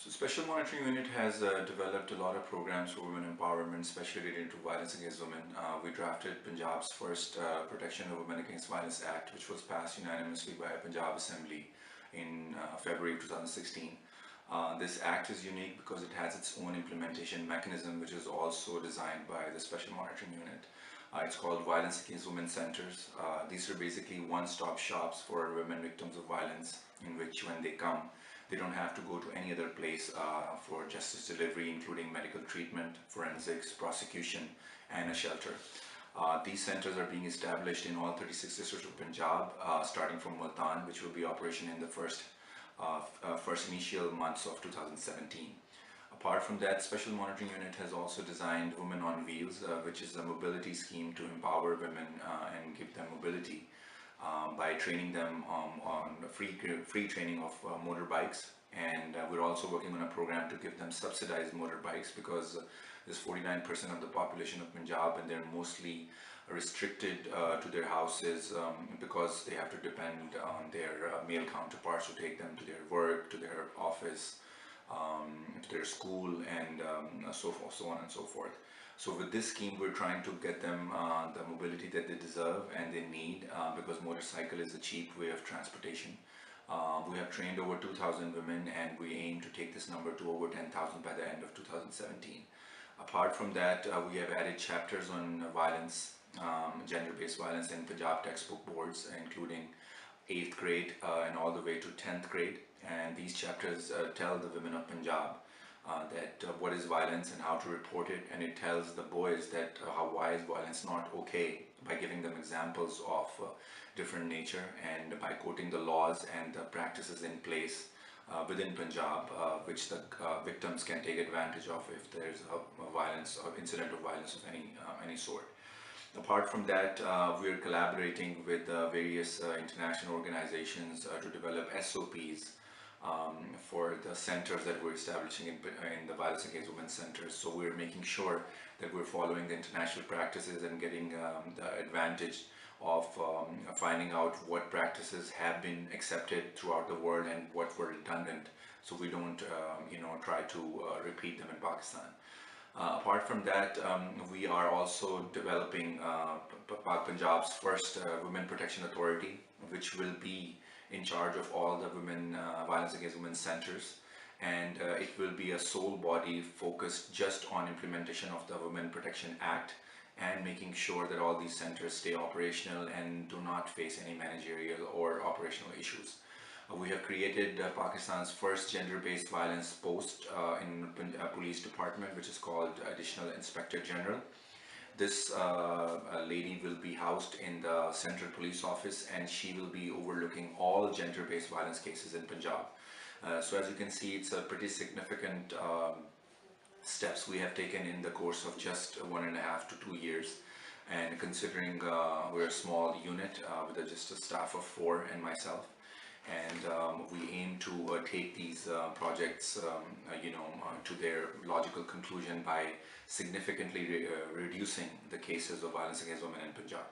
So Special Monitoring Unit has developed a lot of programs for women empowerment, especially related to violence against women. We drafted Punjab's first Protection of Women Against Violence Act, which was passed unanimously by Punjab Assembly in February of 2016. This act is unique because it has its own implementation mechanism, which is also designed by the Special Monitoring Unit. It's called Violence Against Women Centers. These are basically one-stop shops for women victims of violence, in which when they come, they don't have to go to any other place for justice delivery, including medical treatment, forensics, prosecution, and a shelter. These centers are being established in all 36 districts of Punjab, starting from Multan, which will be operational in the first initial months of 2017. Apart from that, Special Monitoring Unit has also designed Women on Wheels, which is a mobility scheme to empower women and give them mobility by training them on free training of motorbikes. And we're also working on a program to give them subsidized motorbikes, because there's 49% of the population of Punjab and they're mostly restricted to their houses because they have to depend on their male counterparts to take them to their work, to their office, to their school, and so forth, so on and so forth. So with this scheme, we're trying to get them the mobility that they deserve and they need, because motorcycle is a cheap way of transportation. We have trained over 2,000 women, and we aim to take this number to over 10,000 by the end of 2017. Apart from that, we have added chapters on violence, gender-based violence in Punjab textbook boards, including 8th grade and all the way to 10th grade. And these chapters tell the women of Punjab that what is violence and how to report it, and it tells the boys that why is violence not okay, by giving them examples of different nature, and by quoting the laws and the practices in place within Punjab, which the victims can take advantage of if there's a violence or incident of violence of any sort. Apart from that, we are collaborating with various international organizations to develop SOPs for the centers that we're establishing in the violence against women centers. So we're making sure that we're following the international practices and getting the advantage of finding out what practices have been accepted throughout the world and what were redundant, so we don't try to repeat them in Pakistan. Apart from that, we are also developing Punjab's first Women Protection Authority, which will be in charge of all the women violence against women centers, and it will be a sole body focused just on implementation of the Women Protection Act and making sure that all these centers stay operational and do not face any managerial or operational issues. We have created Pakistan's first gender-based violence post in police department, which is called Additional Inspector General. This lady will be housed in the Central Police Office, and she will be overlooking all gender-based violence cases in Punjab. So as you can see, it's a pretty significant steps we have taken in the course of just 1.5 to 2 years. And considering we're a small unit with just a staff of 4 and myself, and we aim to take these projects to their logical conclusion by significantly reducing the cases of violence against women in Punjab.